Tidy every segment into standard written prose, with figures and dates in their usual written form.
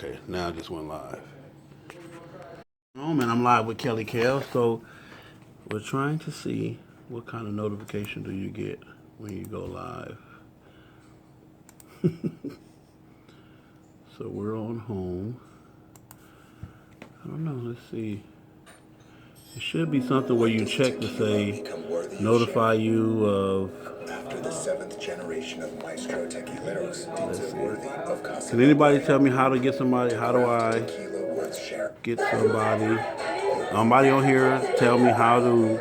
Okay, now I just went live. Oh man, I'm live with Kelly Kell. So we're trying to see what kind of notification do you get when you go live. So we're on home. I don't know, let's see. It should be something where you check to say notify you of. After the 7th generation of Maestro Tequileros, worthy of Casa. Can anybody tell me how to get somebody? How do I get somebody? Somebody on here tell me how to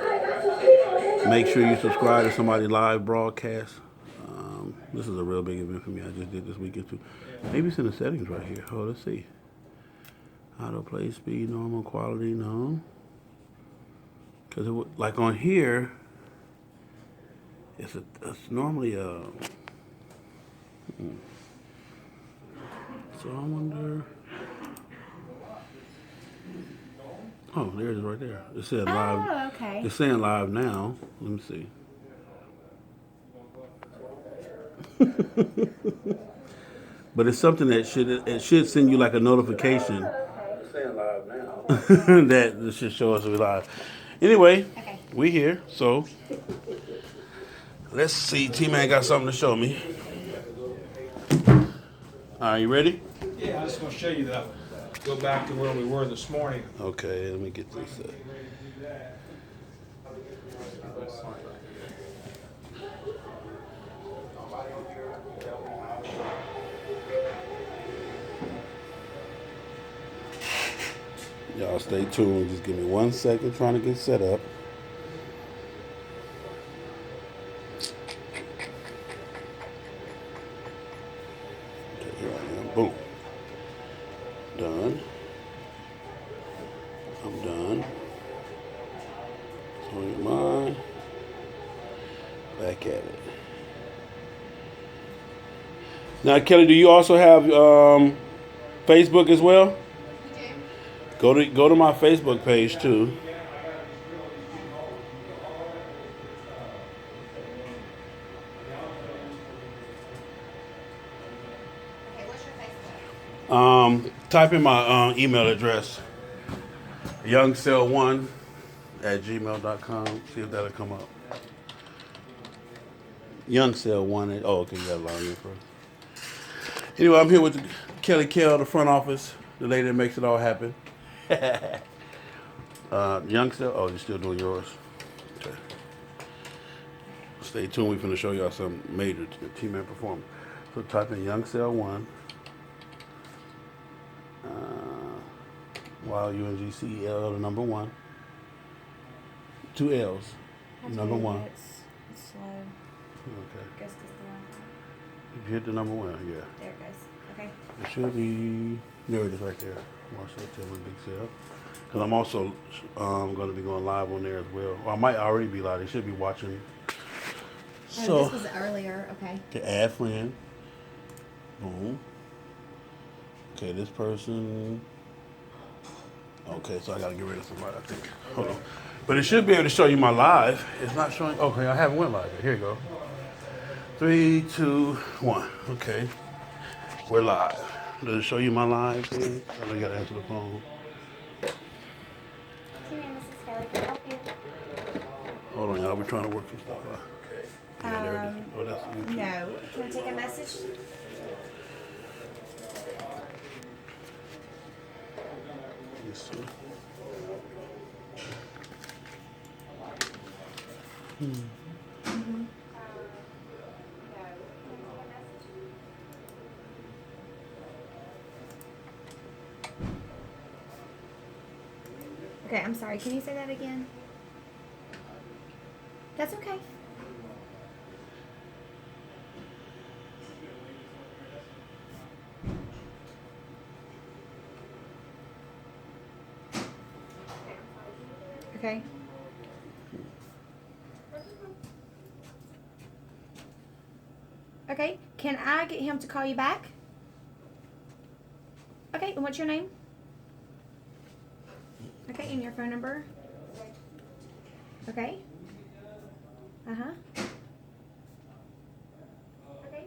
make sure you subscribe to somebody's live broadcast. This is a real big event for me. I just did this weekend too. Maybe it's in the settings right here. Oh, let's see. Autoplay speed, normal quality, no. Because like on here, it's normally a. So I wonder. Oh, there it is right there. It said live. Oh, okay. It's saying live now. Let me see. But it's something that should send you like a notification. It's saying live now. That this should show us we're live. Anyway, Okay. we here. So let's see. T-Man got something to show me. Are you ready? Yeah, I just want to show you that. Go back to where we were this morning. Okay, let me get this. Y'all stay tuned. Just give me 1 second trying to get set up. Okay, here I am. Boom. Done. I'm done. So your mind. Back at it. Now, Kelly, do you also have Facebook as well? Go to my Facebook page too. Okay, what's your Facebook? Type in my email address, youngcell1@gmail.com. See if that'll come up. Youngcell1. Oh, okay, you got to log in first. Anyway, I'm here with Kelly Kell, the front office, the lady that makes it all happen. Young Cell. Oh, you're still doing yours. Okay. Stay tuned. We're going to show y'all some major T-Man performance. So type in Young Cell 1. YUNGCEL, the number 1. 2 L's. Number 1. It's slow. Okay. Goes to the wrong one. If you hit the number 1, yeah. There it goes. Okay. It should be. There it is right there. Marshall Tillman Big Cell. Because I'm also going to be going live on there as well. Or I might already be live. They should be watching. So, this was earlier. Okay. okay, add friend. Boom. Okay, this person. Okay, so I got to get rid of somebody, I think. Hold on. But it should be able to show you my live. It's not showing. Okay, I haven't went live yet. Here you go. 3, 2, 1. Okay. We're live. Does it show you my live thing? I know you got to answer the phone. T-Man, this is Kelly. Can I help you? Hold on, y'all. We're trying to work some stuff out. Okay. Yeah, there it is. Oh, that's YouTube. No. Can I take a message? Yes, sir. Okay, I'm sorry. Can you say that again? That's okay. Okay. Okay. Can I get him to call you back? Okay, and what's your name? Okay, and your phone number? Okay. Uh-huh. Okay.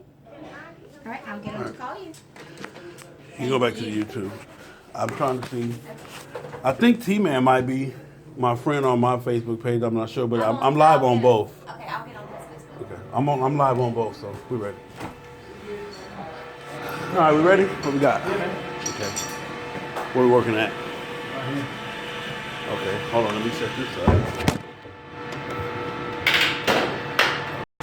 All right, I'll get him to call you. You go back to the YouTube. I'm trying to see. I think T-Man might be my friend on my Facebook page. I'm not sure, but I'm live on both. Okay, I'll get on his Facebook. Okay, I'm live on both, so we're ready. All right, we ready? What we got? Okay. Where are we working at? Okay, hold on. Let me set this up.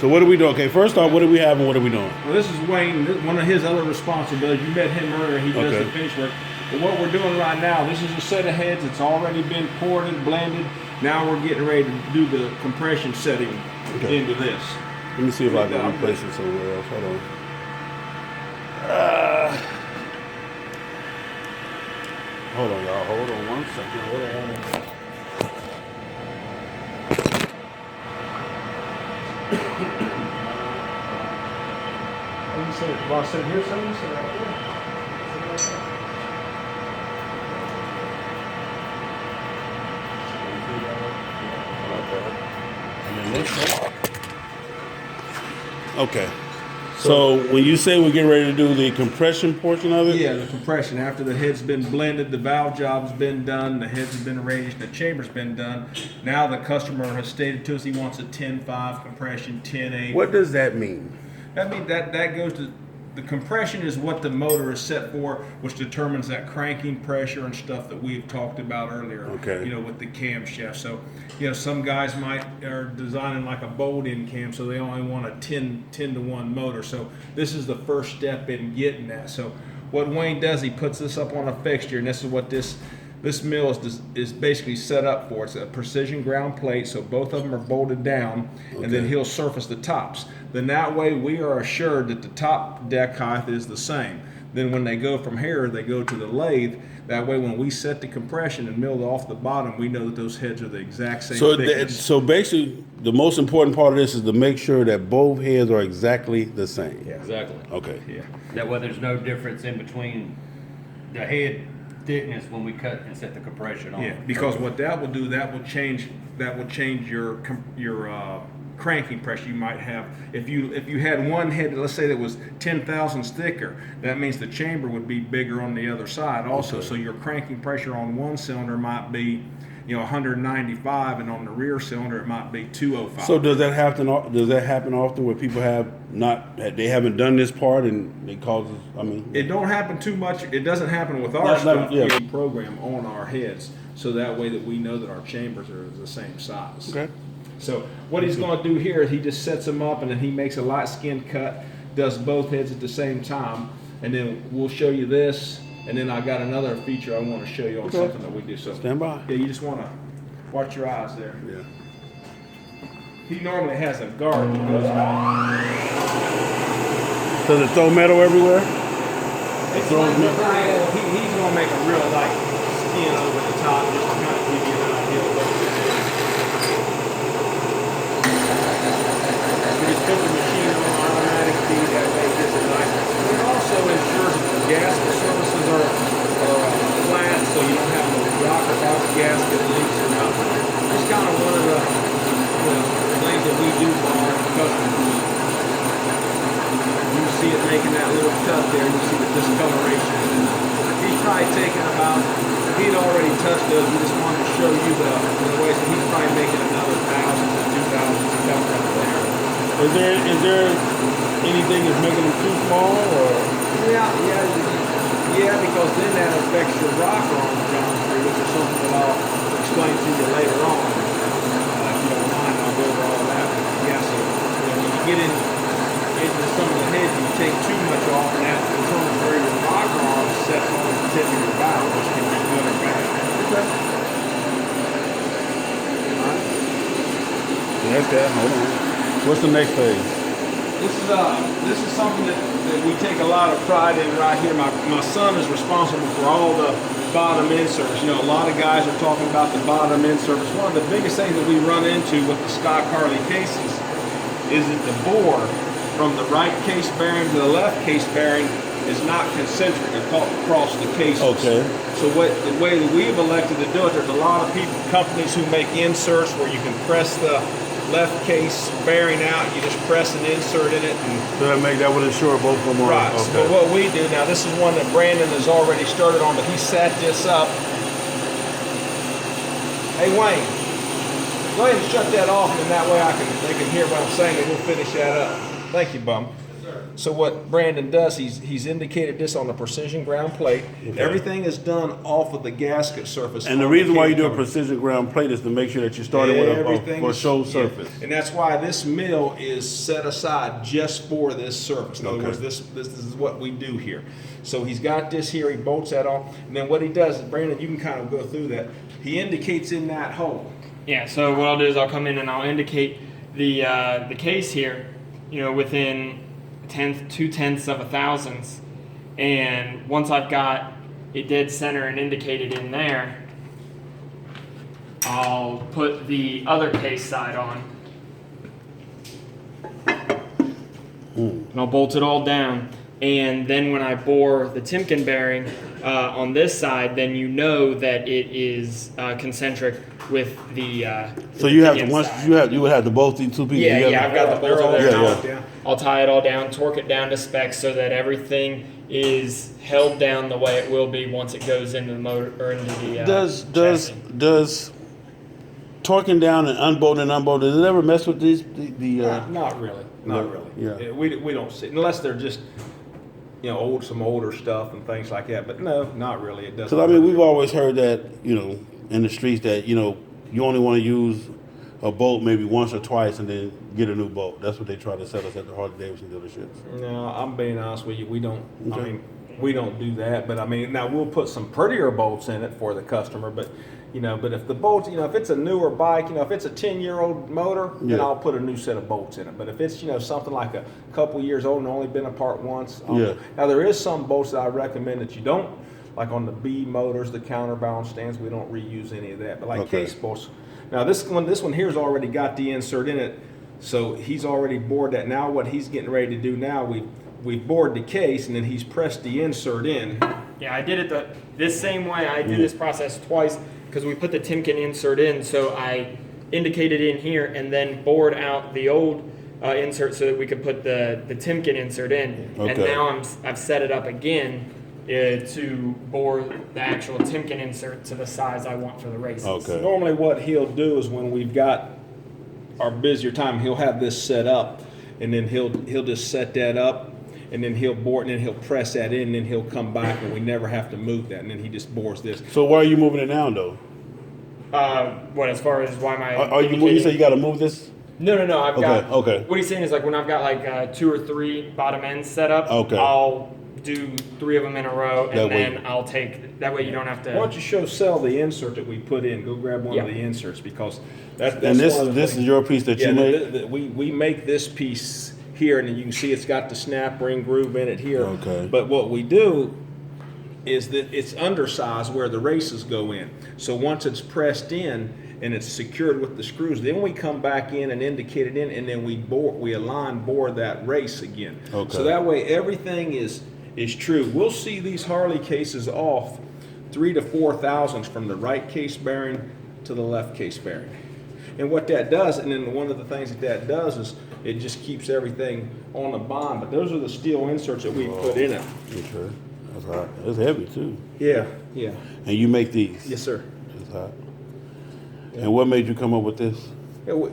So what are we doing? Okay, first off, what do we have and what are we doing? Well, this is Wayne, one of his other responsibilities. You met him earlier. He does Okay. the finish work. But what we're doing right now, this is a set of heads. It's already been ported, blended. Now we're getting ready to do the compression setting into this. Let me see if I can replace it somewhere else. Hold on. Hold on, y'all. Hold on one second. Hold on. You said, well, I said here, something you said right there. Okay. So when you say we're getting ready to do the compression portion of it? Yeah, the compression. After the head's been blended, the valve job's been done, the heads have been raised, the chamber's been done. Now the customer has stated to us he wants a 10.5 compression, 10.8. What does that mean? That means that goes to the compression is what the motor is set for, which determines that cranking pressure and stuff that we've talked about earlier. Okay. You know, with the camshaft. So, you know, some guys are designing like a bolt-in cam, so they only want a 10-to-1 motor. So this is the first step in getting that. So what Wayne does, he puts this up on a fixture, and this is what this mill is basically set up for. It's a precision ground plate, so both of them are bolted down, and then he'll surface the tops. Then that way we are assured that the top deck height is the same. Then when they go from here, they go to the lathe. That way when we set the compression and mill off the bottom, we know that those heads are the exact same thickness. So basically, the most important part of this is to make sure that both heads are exactly the same. Yeah. Exactly. Okay. Yeah. That way there's no difference in between the head thickness when we cut and set the compression on. Yeah, because what that will do, that will change your cranking pressure you might have. If you had one head, let's say that was 10 thousandths thicker, that means the chamber would be bigger on the other side also. So your cranking pressure on one cylinder might be, 195, and on the rear cylinder it might be 205. So does that happen? Does that happen often where people they haven't done this part and it causes? It don't happen too much. It doesn't happen with our Not- stuff. yeah. We program on our heads, so that way that we know that our chambers are the same size. Okay. So what he's going to do here is he just sets them up, and then he makes a light skin cut, does both heads at the same time, and then we'll show you this. And then I got another feature I want to show you on something that we do. So Stand by. yeah, you just want to watch your eyes there. Yeah. He normally has a guard that goes on. Does it throw metal everywhere? He's going to make a real light skin over the top just to kind of give you an idea of what it is. We just put the machine on automatic feed, that way it gets it nice. It also ensures that the gas surfaces are flat, so you don't have to rock about the gas that leaks or nothing. It's kind of one of the things that we do for our customers. You see it making that little cut there, you see the discoloration. He's probably taking about, if he'd already touched those, we just wanted to show you the way, so he's probably making another 1,000 to 2,000 cut right there. Is there anything that's making them too small or? Yeah, because then that affects your rock arm geometry, which is something that I'll explain to you later on. If you don't mind, I'll go over all that. Yeah, so when you get into some of the heads, you take too much off, and that determines where your rock arm sets on the tip of your valve, which can be good or bad. Okay. That's that. Hold on. What's the next phase? This is something that we take a lot of pride in right here. My son is responsible for all the bottom end service. A lot of guys are talking about the bottom end service. One of the biggest things that we run into with the stock Harley cases is that the bore from the right case bearing to the left case bearing is not concentric across the cases. Okay. So the way that we've elected to do it, there's a lot of companies who make inserts where you can press the left case bearing out. You just press and insert in it. And So that would ensure both of them are right. So okay. what we do now, this is one that Brandon has already started on, but he set this up. Hey Wayne, go ahead and shut that off, and that way they can hear what I'm saying, and we'll finish that up. Thank you, Bum. So what Brandon does, he's indicated this on the precision ground plate. Okay. Everything is done off of the gasket surface. And the on reason why you cage do a cover. precision ground plate is to make sure that you're starting with Everything a is- show yeah. surface. And that's why this mill is set aside just for this surface. In other Okay. words, this is what we do here. So he's got this here, he bolts that on, and then what he does, Brandon, you can kind of go through that. He indicates in that hole. Yeah, so what I'll do is I'll come in and I'll indicate the case here, within 2/10 of a thousandths, and once I've got it dead center and indicated in there, I'll put the other case side on, and I'll bolt it all down. And then when I bore the Timken bearing on this side, then you know that it is concentric with the. So you have to pinion once side. you would have to bolt these two pieces Yeah, together. yeah, I've got the bolts over there. Yeah, and yeah. I'll tie it all down, torque it down to specs so that everything is held down the way it will be once it goes into the motor or into the. Does torquing down and unbolting, does it ever mess with these Not really. Not really. Yeah. We don't see, unless they're just, some older stuff and things like that. But no, not really. It doesn't. Because I mean, we've always heard that in the streets that you only want to use a bolt maybe once or twice and then get a new bolt. That's what they try to sell us at the Harley Davidson dealerships. No, I'm being honest with you. We don't. I Okay. mean, we don't do that. But I mean, now we'll put some prettier bolts in it for the customer. But but if the bolts, if it's a newer bike, if it's a 10-year-old motor, then Yeah. I'll put a new set of bolts in it. But if it's something like a couple years old and only been apart once, Yeah. Now there is some bolts that I recommend that you don't. Like on the B motors, the counterbalance stands, we don't reuse any of that. But like Okay. case bolts. Now this one here's already got the insert in it, so he's already bored that. Now what he's getting ready to do now, we've bored the case and then he's pressed the insert in. Yeah, I did it this same way. I did this process twice because we put the Timken insert in. So I indicated in here and then bored out the old insert so that we could put the Timken insert in. And Okay. now I've set it up again to bore the actual Timken insert to the size I want for the races. Okay. Normally what he'll do is when we've got our busier time, he'll have this set up and then he'll just set that up and then he'll bore it and then he'll press that in and then he'll come back and we never have to move that and then he just bores this. So why are you moving it down though? What, as far as why am I? Are you? You say you got to move this? No. I've got. okay. What he's saying is like when I've got like 2 or 3 bottom ends set up. Okay. I'll do 3 of them in a row, and That way- then I'll take. That way you don't have to. Why don't you show Sel the insert that we put in? Go grab one of Yeah. the inserts because that's And this one of the this things- is your piece that Yeah, you made. we make this piece here, and then you can see it's got the snap ring groove in it here. Okay. But what we do is that it's undersized where the races go in. So once it's pressed in and it's secured with the screws, then we come back in and indicate it in, and then we align bore that race again. Okay. So that way everything is true. We'll see these Harley cases off 3 to 4 thousandths from the right case bearing to the left case bearing. And what that does, and then one of the things that does is it just keeps everything on the bond. But those are the steel inserts that we put in it. Okay. That's hot. It's heavy too. Yeah. And you make these. Yes, sir. It's hot. And what made you come up with this? To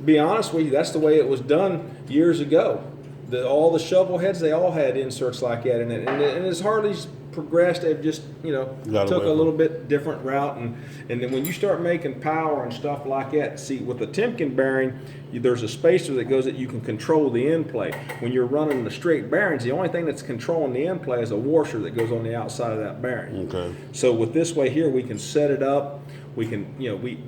be honest with you, that's the way it was done years ago. All the shovel heads, they all had inserts like that in it. And as Harley's progressed, they've just, Got took away a from little bit different route. And then when you start making power and stuff like that, see, with the Timken bearing, there's a spacer that goes that you can control the end play. When you're running the straight bearings, the only thing that's controlling the end play is a washer that goes on the outside of that bearing. Okay. So with this way here, we can set it up. We can,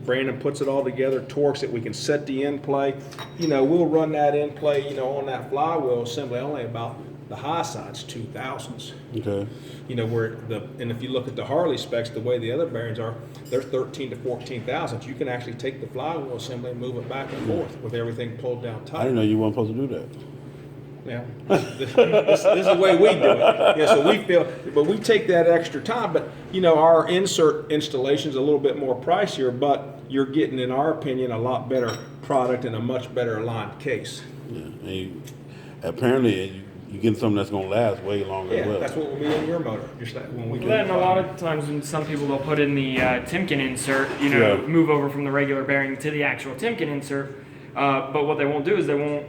Brandon puts it all together, torques it. We can set the end play. We'll run that end play, on that flywheel assembly only about the high side's 2 thousandths. Okay. And if you look at the Harley specs, the way the other bearings are, they're 13 to 14 thousandths. You can actually take the flywheel assembly and move it back and forth with everything pulled down tight. I didn't know you weren't supposed to do that. Yeah, this is the way we do it. Yeah, so we feel, but we take that extra time. But our insert installation is a little bit more pricier, but you're getting, in our opinion, a lot better product and a much better aligned case. Yeah. And apparently, you get something that's gonna last way longer Yeah, as well. that's what will be in your motor. Just like when we do Then the a lot bottom. of times when some people they'll put in the Timken insert, Yeah. move over from the regular bearing to the actual Timken insert. But what they won't do is they won't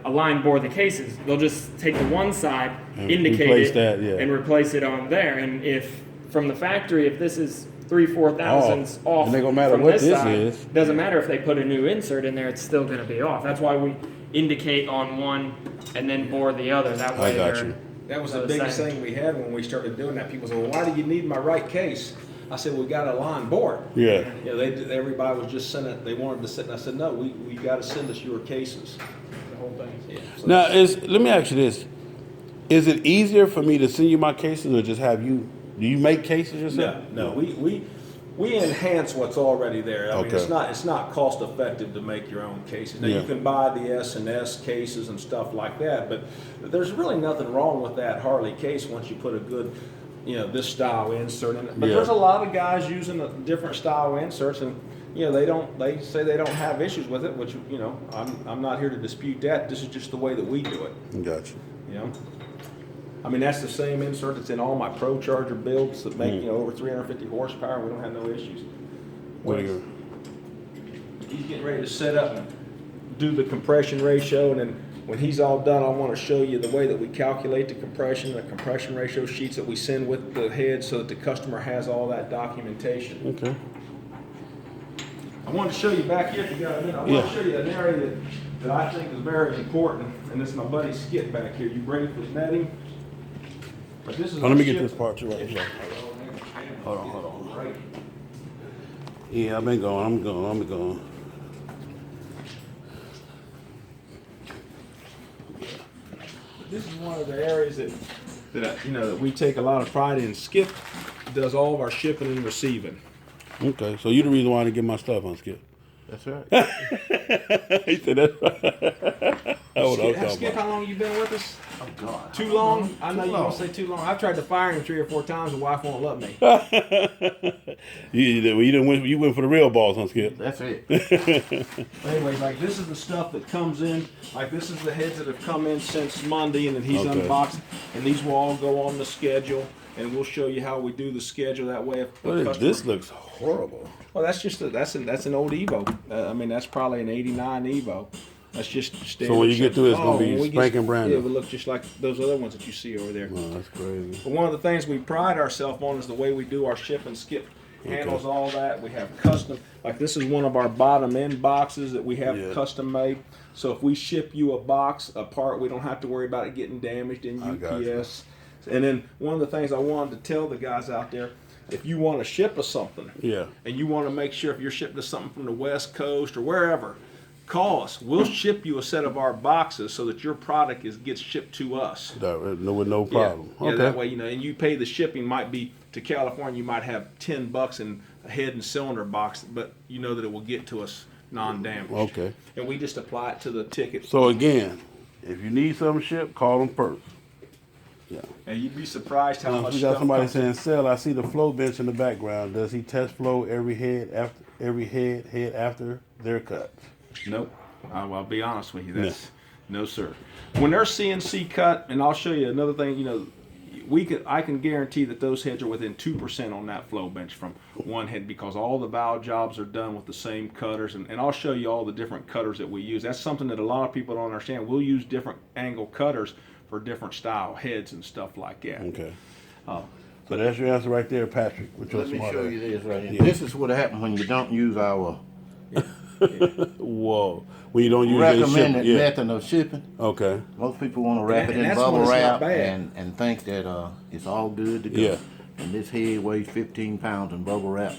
align bore the cases. They'll just take the one side, And indicate replace it, that, yeah. and replace it on there. And if from the factory, if this is 3-4 thousandths off, and it don't matter from what this this side, is. doesn't matter if they put a new insert in there, it's still going to be off. That's why we indicate on one and then bore the other. That way, got they're- you. That was they're the the biggest same. thing we had when we started doing that. People said, "Well, why do you need my right case?" I said, "We got a line board." Yeah. You know, everybody was just sending. They wanted to sit, and I said, "No, we got to send us your cases." The whole thing. Yeah. So Now, let me ask you this: is it easier for me to send you my cases, or just have you? Do you make cases yourself? no, we enhance what's already there. I mean, Okay. it's not cost effective to make your own cases. Now Yeah. you can buy the S&S cases and stuff like that, but there's really nothing wrong with that Harley case once you put a good, this style insert in it. But Yeah. there's a lot of guys using a different style inserts, and they say they don't have issues with it, which I'm not here to dispute that. This is just the way that we do it. Gotcha. You know, I mean, that's the same insert that's in all my Pro Charger builds that make over 350 horsepower. We don't have no issues. What are your? He's getting ready to set up and do the compression ratio, and then when he's all done, I want to show you the way that we calculate the compression ratio sheets that we send with the head, so that the customer has all that documentation. Okay. I wanted to show you back here if you got a minute. I want Yeah. to show you an area that I think is very important, and this is my buddy Skip back here. You ready for the netting? But this is Oh, let me our get ship- this part too right here. Hold on. Right. Yeah, I'm going. This is one of the areas that we take a lot of pride in. Skip does all of our shipping and receiving. Okay, so you're the reason why I didn't get my stuff on Skip. That's right. He said that's right. That's what I was talking Skip, about. how long you been with us? Oh God. Too long? I know Too you don't long. say too long. I've tried to fire him 3 or 4 times. The wife won't let me. You went for the real balls on Skip. That's it. Anyways, like this is the stuff that comes in. Like this is the heads that have come in since Monday, and that he's Okay. unboxed. And these will all go on the schedule, and we'll show you how we do the schedule. That way, if the What is customer- this? Looks horrible. Well, that's just that's an old Evo. I mean, that's probably an '89 Evo. That's just standard. So when you get through, it's gonna be when we spanking brand Yeah, new. it would look just like those other ones that you see over there. Oh, that's crazy. But one of the things we pride ourselves on is the way we do our ship and skip. Handles all that. We have custom. Like this is one of our bottom end boxes that we have Yeah. custom made. So if we ship you a part, we don't have to worry about it getting damaged in I got you. UPS. And then one of the things I wanted to tell the guys out there, if you want to ship us something, Yeah. and you want to make sure if you're shipping us something from the West Coast or wherever, call us. We'll ship you a set of our boxes so that your product gets shipped to us. With no problem. Yeah, Okay. that way, and you pay the shipping. Might be to California, you might have $10 in a head and cylinder box, but you know that it will get to us non-damaged. Okay. And we just apply it to the ticket. So again, if you need something shipped, call them first. Yeah. And you'd be surprised how much We got stuff somebody comes saying, "Sell, I see the flow bench in the background. Does he test flow every head after they're cut?" Nope. I'll be honest with you. That's no, sir. When they're CNC cut, and I'll show you another thing. I can guarantee that those heads are within 2% on that flow bench from one head, because all the valve jobs are done with the same cutters, and I'll show you all the different cutters that we use. That's something that a lot of people don't understand. We'll use different angle cutters for different style heads and stuff like that. Okay. Oh. So that's your answer right there, Patrick. With your Let me smart show ass. you this right here. Yeah. This is what happens when you don't use our Whoa. When you don't use any recommended ship, yeah. method of shipping. Okay. Most people want to wrap it And in that's when bubble it's not wrap bad. and think that it's all good to go. Yeah. And this head weighs 15 pounds in bubble wrap.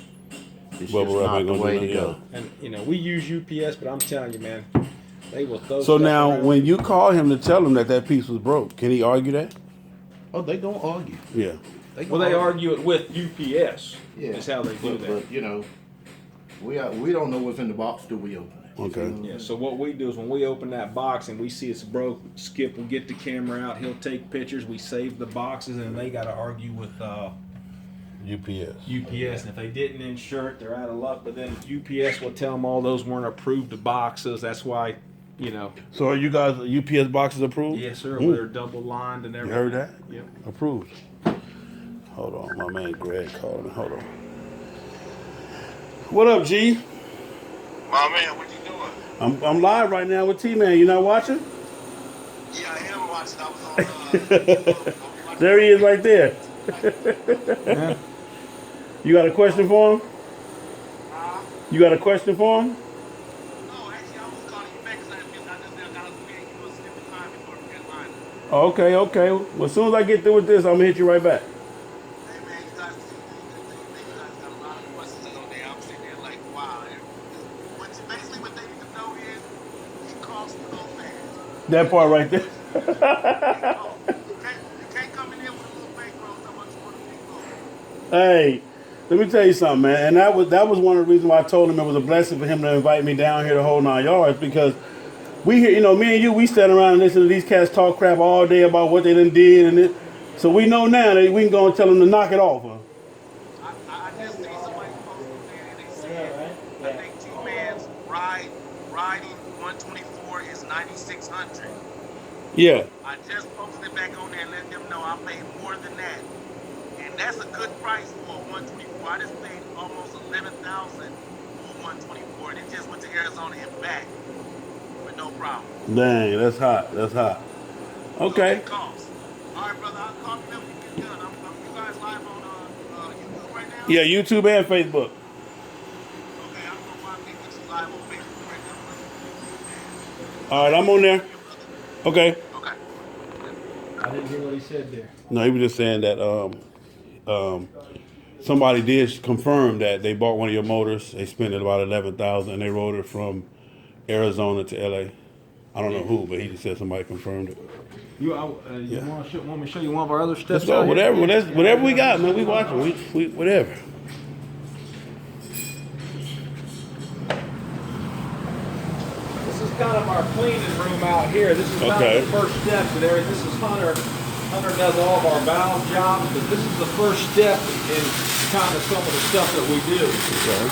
It's Bubble just wrap not ain't the gonna way do to nothing, go. And we use UPS, but I'm telling you, man, they will throw. So stuff now, around. when you call him to tell him that piece was broke, can he argue that? Oh, they gonna argue. Yeah. Well, they argue it with UPS. Yeah. Is how they do but, that. But we don't know what's in the box till we open it. Okay. Yeah, so what we do is when we open that box and we see it's broke, Skip will get the camera out, he'll take pictures, we save the boxes, and they got to argue with UPS. UPS, and if they didn't insure it, they're out of luck. But then UPS will tell them all those weren't approved to boxes. That's why, you know. So are you guys UPS boxes approved? Yes, sir. Ooh. They're double lined and You everything. heard that? Yep. Approved. Hold on, my man Greg calling me. Hold on. What up, G? My man, what you doing? I'm live right now with T-Man. You not watching? Yeah, I am watching. I was on. There he is right there. You got a question for him? You got a question for him? No, actually, I was calling you back because I just got a meeting. You was skipping time before the deadline. Oh, okay, okay. Well, as soon as I get through with this, I'm gonna hit you right back. Hey, man, you guys got a lot of questions on there. I'm sitting there like, wow. Basically, what they need to know is it costs to go fast. That part right there. You can't come in there with a little bankroll so much for the big goal. Hey, let me tell you something, man. And that was one of the reasons why I told him it was a blessing for him to invite me down here to whole 9 yards, because we hear, me and you, we stand around and listen to these cats talk crap all day about what they done did, and it. So we know now that we can go and tell them to knock it off. Huh? I just seen somebody post on there and they said, I think T-Man's riding 124 is 9,600. Yeah. I just posted it back on there and let them know I paid more than that. And that's a good price for a 124. I just paid almost 11,000 for 124. And it just went to Arizona and back with no problem. Dang, that's hot. That's hot. Okay. So it costs. All right, brother, I'll call you up when you get done. You guys live on YouTube right now? Yeah, YouTube and Facebook. Okay, I'm going to watch this live on Facebook right now. All right, I'm on there. Okay. Okay. I didn't hear what he said there. No, he was just saying that somebody did confirm that they bought one of your motors. They spent about $11,000 and they rode it from Arizona to LA. I don't know who, but he just said somebody confirmed it. You Yeah. want me to show you one of our other steps? Let's go. out here? Whatever we got, man. We watching. We whatever. This is kind of our cleaning room out here. This is not Okay. the first step to there. This is Hunter. Hunter does all of our valve jobs, but this is the first step in kind of some of the stuff that we do. Okay.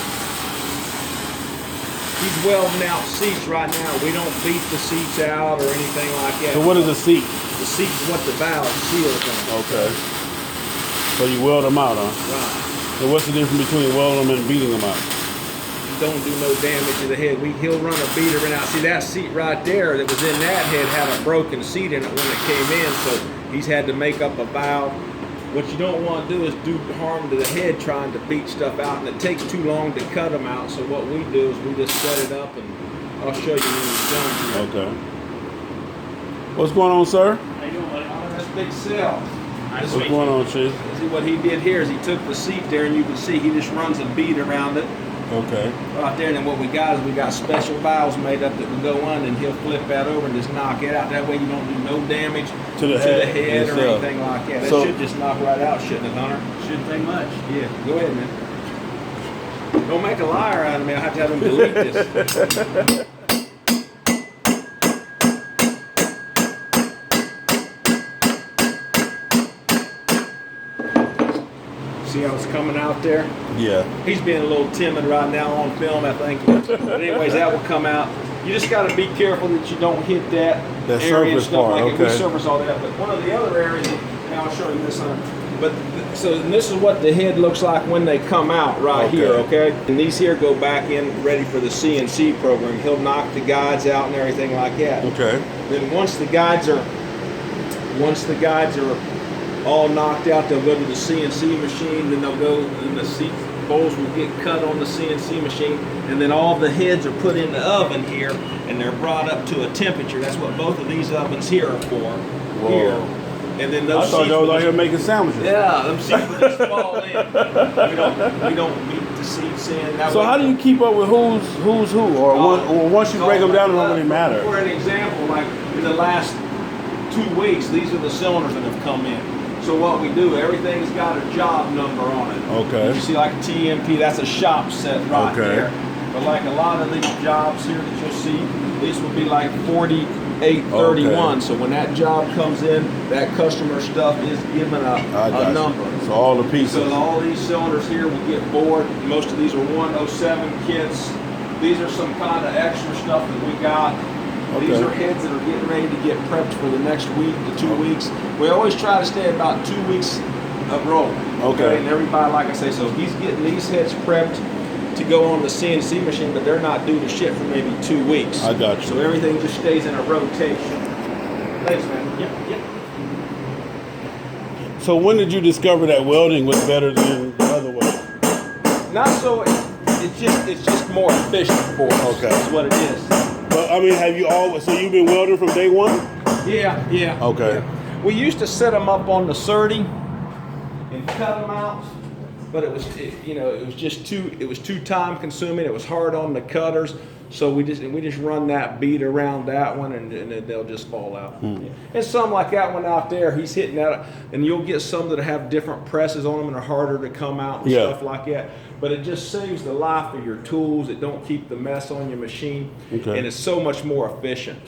He's welding out seats right now. We don't beat the seats out or anything like that. So what is a seat? The seat is what the valve seals on. Okay. So you weld them out, huh? Right. So what's the difference between welding them and beating them out? Don't do no damage to the head. He'll run a beater in out. See that seat right there that was in that head had a broken seat in it when it came in, so he's had to make up a valve. What you don't want to do is do harm to the head trying to beat stuff out, and it takes too long to cut them out. So what we do is we just set it up, and I'll show you when it's done. Okay. What's going on, sir? How you doing, buddy? That's Big Cell. What's going on, Chief? See what he did here is he took the seat there, and you can see he just runs a bead around it. Okay. Right there, and then what we got is we got special valves made up that will go on, and he'll flip that over and just knock it out. That way you don't do no damage To the head or itself. anything like that. So- It should just knock right out, shouldn't it, Hunter? Shouldn't take much. Yeah, go ahead, man. Don't make a liar out of me. I'll have to have him delete this. See how it's coming out there? Yeah. He's being a little timid right now on film, I think. But anyways, that will come out. You just got to be careful that you don't hit that That area and surface stuff part, like it. We okay. surface all that. But one of the other areas, and I'll show you this one. But so this is what the head looks like when they come out right Okay. here, okay? And these here go back in ready for the CNC program. He'll knock the guides out and everything like that. Okay. Then once the guides are all knocked out, they'll go to the CNC machine, then they'll go and the seat bowls will get cut on the CNC machine, and then all the heads are put in the oven here, and they're brought up to a temperature. That's what both of these ovens here are for. Whoa. Here. And then those I thought seats y'all was will out here just- making sandwiches. yeah, them seats will just fall in. We don't beat the seats in. That So way- how do you keep up with who's who? Or once you break them down, it don't really matter. For an example, like in the last 2 weeks, these are the cylinders that have come in. So what we do, everything's got a job number on it. Okay. You see like a TMP, that's a shop set right Okay. there. But like a lot of these jobs here that you'll see, these will be like 40 831. So when that job comes in, that customer stuff is given a number. So all the pieces. So all these cylinders here will get bored. Most of these are 107 kits. These are some kind of extra stuff that we got. Okay. These are heads that are getting ready to get prepped for the next week to 2 weeks. We always try to stay about 2 weeks of rolling. Okay. And everybody, like I say, so he's getting these heads prepped to go on the CNC machine, but they're not due to ship for maybe 2 weeks. I got you. So everything just stays in a rotation. Thanks, man. Yep. So when did you discover that welding was better than the other way? Not so. It's just more efficient for us. Okay. That's what it is. But I mean, have you always? So you've been welding from day one? Yeah. Okay. Yeah. We used to set them up on the 30 and cut them out, but it was just too time consuming. It was hard on the cutters, so we just run that bead around that one, and then they'll just fall out. And some like that one out there, he's hitting that, and you'll get some that have different presses on them and are harder to come out and stuff like that. But it just saves the life of your tools. It don't keep the mess on your machine, and it's so much more efficient.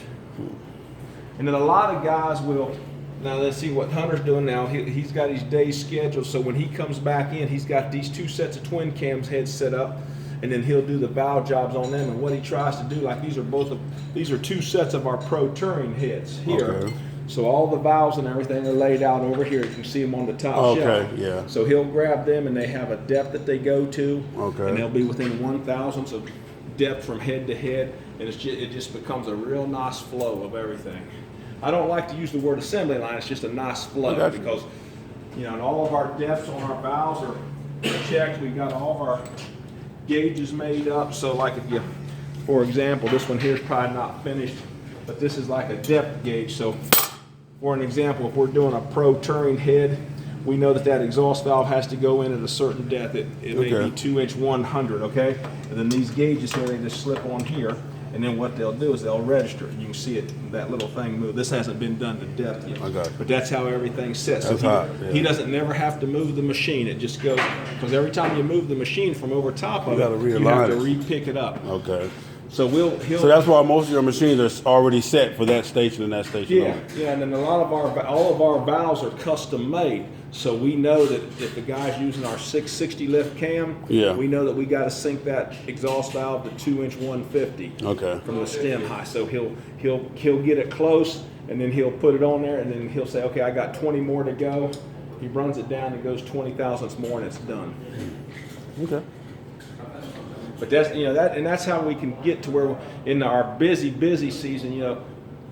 And then a lot of guys will. Now let's see what Hunter's doing now. He's got his days scheduled, so when he comes back in, he's got these 2 sets of twin cams heads set up, and then he'll do the valve jobs on them. And what he tries to do, like these are 2 sets of our Pro Touring heads here. Okay. So all the valves and everything are laid out over here. You can see them on the top shelf. Okay, yeah. So he'll grab them, and they have a depth that they go to. Okay. And they'll be within 1,000ths of depth from head to head, and it just becomes a real nice flow of everything. I don't like to use the word assembly line. It's just a nice flow because, and all of our depths on our valves are checked. We've got all of our gauges made up. So like for example, this one here is probably not finished, but this is like a depth gauge. So for an example, if we're doing a Pro Touring head, we know that exhaust valve has to go in at a certain depth. It may be 2" 100, okay? And then these gauges here, they just slip on here. And then what they'll do is they'll register it. You can see it, that little thing move. This hasn't been done to depth yet. I got you. But that's how everything sits. That's so hot. He doesn't never have to move the machine. It just goes, because every time you move the machine from over top of gotta it, you realign have to it. re-pick it up. Okay. So So that's why most of your machines are already set for that station and that station. Yeah, and then all of our valves are custom made. So we know that if the guy's using our 660 lift cam, we know that we got to sync that exhaust valve to 2" 150 from the stem high. So he'll get it close, and then he'll put it on there, and then he'll say, okay, I got 20 more to go. He runs it down and goes 20 thousandths more, and it's done. Okay. But that's how we can get to where in our busy season,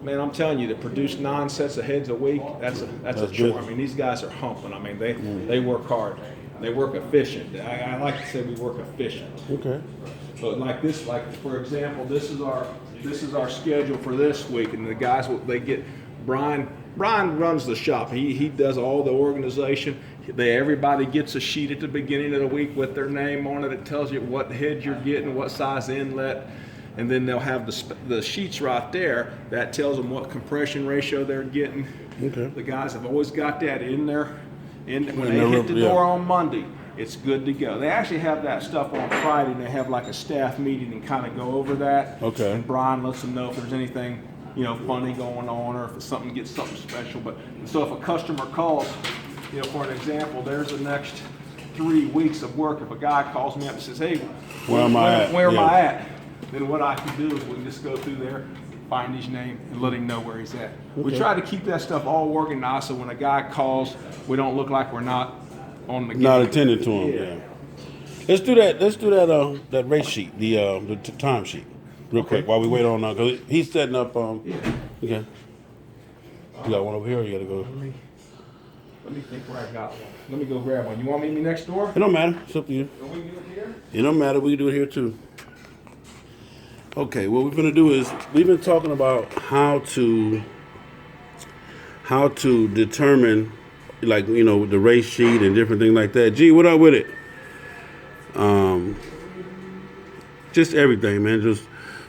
man, I'm telling you, to produce 9 sets of heads a week, that's a chore. I mean, these guys are humping. I mean, they work hard. They work efficient. I like to say we work efficient. Okay. But like this, for example, this is our schedule for this week, and the guys they get Brian runs the shop. He does all the organization. Everybody gets a sheet at the beginning of the week with their name on it. It tells you what head you're getting, what size inlet. And then they'll have the sheets right there that tells them what compression ratio they're getting. Okay. The guys have always got that in there. And when they hit the door on Monday, it's good to go. They actually have that stuff on Friday, and they have like a staff meeting and kind of go over that. Okay. And Brian lets them know if there's anything, funny going on, or if something gets something special. So if a customer calls, for an example, there's the next 3 weeks of work. If a guy calls me up and says, hey, where am I at? Then what I can do is we can just go through there, find his name, and let him know where he's at. We try to keep that stuff all organized, so when a guy calls, we don't look like we're not on the game. Not attending to him. Yeah. Let's do that. That race sheet, the time sheet, real quick while we wait on. Cause he's setting up. Okay. You got one over here. Or you gotta go. Let me think where I got one. Let me go grab one. You want me to meet me next door? It don't matter. It's up to you. Can we do it here? It don't matter. We can do it here too. Okay, what we're gonna do is we've been talking about how to determine, like, the race sheet and different things like that. Gee, what up with it? Just everything, man.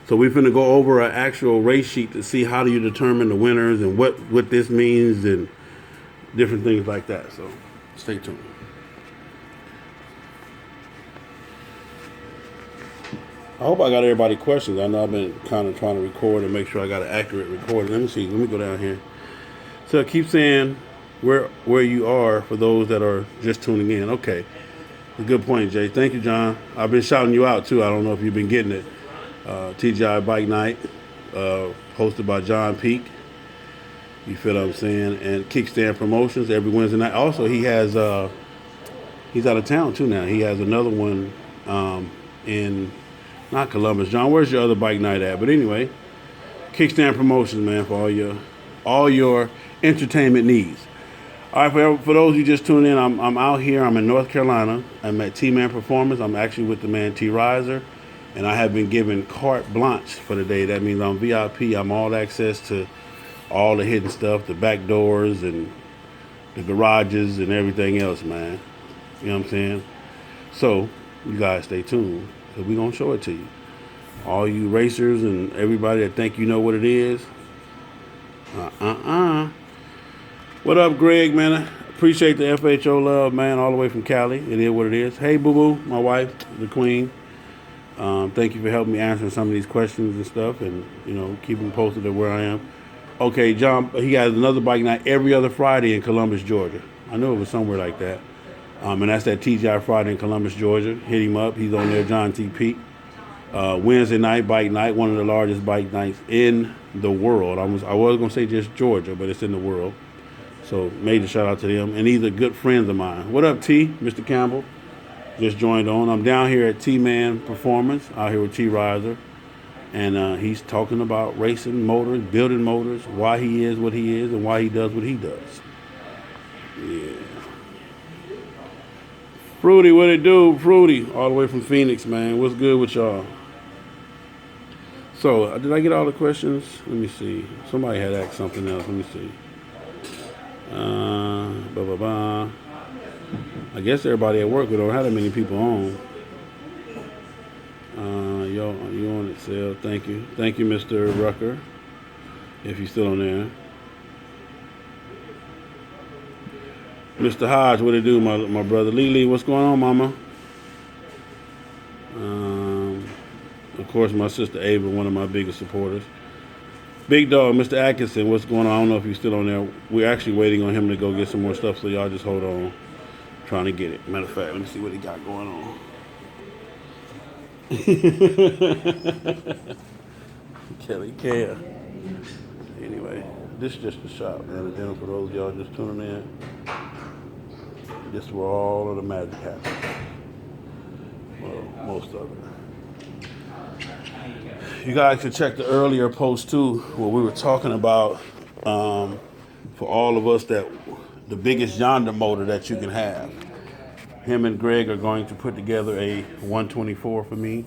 So we're gonna go over an actual race sheet to see how do you determine the winners and what this means and different things like that. So stay tuned. I hope I got everybody questions. I know I've been kind of trying to record and make sure I got an accurate recording. Let me see. Let me go down here. So keep saying where you are for those that are just tuning in. Okay. A good point, Jay. Thank you, John. I've been shouting you out too. I don't know if you've been getting it. TGI Bike Night, hosted by John Peak. You feel what I'm saying? And Kickstand Promotions every Wednesday night. Also, he has he's out of town too now. He has another one in not Columbus. John, where's your other bike night at? But anyway, Kickstand Promotions, man, for all your entertainment needs. All right, for those of you just tuning in, I'm out here. I'm in North Carolina. I'm at T-Man Performance. I'm actually with the man T Riser, and I have been given carte blanche for the day. That means I'm VIP. I'm all access to all the hidden stuff, the back doors and the garages and everything else, man. You know what I'm saying? So you guys stay tuned, because we're going to show it to you. All you racers and everybody that think you know what it is. What up, Greg, man? I appreciate the FHO love, man, all the way from Cali. It is what it is. Hey, boo-boo, my wife, the queen. Thank you for helping me answering some of these questions and stuff, and, keeping posted of where I am. Okay, John, he has another bike night every other Friday in Columbus, Georgia. I knew it was somewhere like that. And that's that TGI Friday in Columbus, Georgia. Hit him up. He's on there, John T. Peak. Wednesday night, bike night, one of the largest bike nights in the world. I was going to say just Georgia, but it's in the world. So major shout out to them. And these are good friends of mine. What up, T? Mr. Campbell just joined on. I'm down here at T-Man Performance, out here with T Riser. And he's talking about racing motors, building motors, why he is what he is, and why he does what he does. Yeah. Fruity, what it do? Fruity, all the way from Phoenix, man. What's good with y'all? So, did I get all the questions? Let me see. Somebody had asked something else. Let me see. I guess everybody at work, we don't have that many people on. You on it, Sale. Thank you. Thank you, Mr. Rucker, if you're still on there. Mr. Hodge, what it do, my brother? Lee, what's going on, mama? Of course, my sister Ava, one of my biggest supporters. Big Dog, Mr. Atkinson, what's going on? I don't know if he's still on there. We're actually waiting on him to go get some more stuff, so y'all just hold on. Trying to get it. Matter of fact, let me see what he got going on. Kelly Care. Anyway, this is just a shot, man. Again, for those of y'all just tuning in, this is where all of the magic happens. Well, most of it. You guys can check the earlier post too, where we were talking about for all of us that the biggest yonder motor that you can have. Him and Greg are going to put together a 124 for me.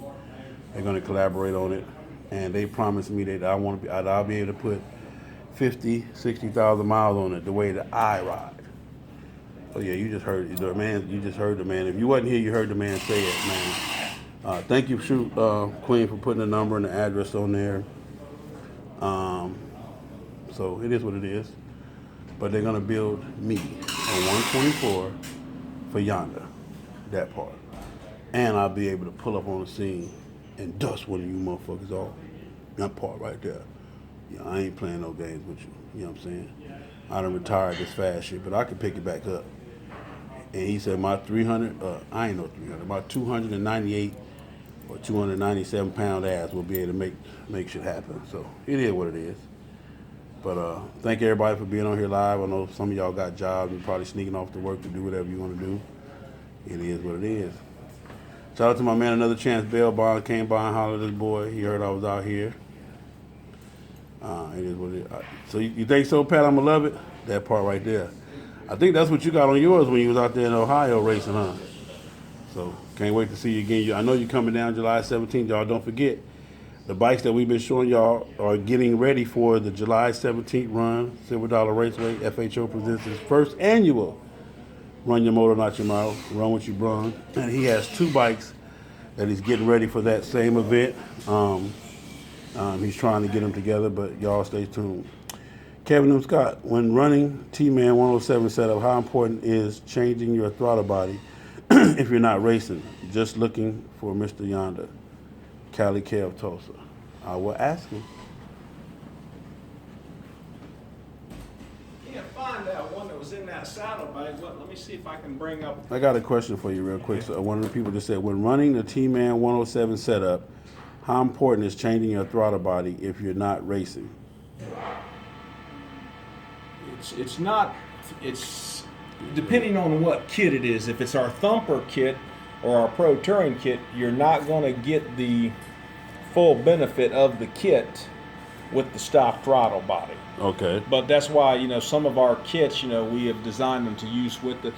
They're going to collaborate on it, and they promised me that I'll be able to put 50, 60,000 miles on it the way that I ride. Oh yeah, you just heard the man. You just heard the man. If you wasn't here, you heard the man say it, man. Thank you, Queen, for putting the number and the address on there. So it is what it is. But they're gonna build me a 124 for yonder, that part, and I'll be able to pull up on the scene and dust one of you motherfuckers off. That part right there. Yeah, I ain't playing no games with you. You know what I'm saying? I done retired this fast shit, but I can pick it back up. And he said my 300, I ain't no 300, my 298 or 297 pound ass will be able to make shit happen. So it is what it is. But thank everybody for being on here live. I know some of y'all got jobs and probably sneaking off to work to do whatever you want to do. It is what it is. Shout out to my man, Another Chance Bail Bond, came by and hollered at this boy. He heard I was out here. It is what it is. So you think so, Pat? I'ma love it? That part right there. I think that's what you got on yours when you was out there in Ohio racing, huh? So can't wait to see you again. I know you're coming down July 17th. Y'all don't forget, the bikes that we've been showing y'all are getting ready for the July 17th run. Silver Dollar Raceway, FHO presents its first annual Run Your Motor, Not Your Mouth, Run What You Brung. And he has 2 bikes that he's getting ready for that same event. He's trying to get them together, but y'all stay tuned. Kevin M. Scott, when running T-Man 107 setup, how important is changing your throttle body if you're not racing? Just looking for Mr. Yonder. Cali K of Tulsa. I will ask him. Can't find that one that was in that saddlebag. Let me see if I can bring up. I got a question for you real quick. So one of the people just said, when running the T-Man 107 setup, how important is changing your throttle body if you're not racing? It's not. It's depending on what kit it is. If it's our thumper kit or our pro touring kit, you're not going to get the full benefit of the kit with the stock throttle body. Okay. But that's why, some of our kits, we have designed them to use with the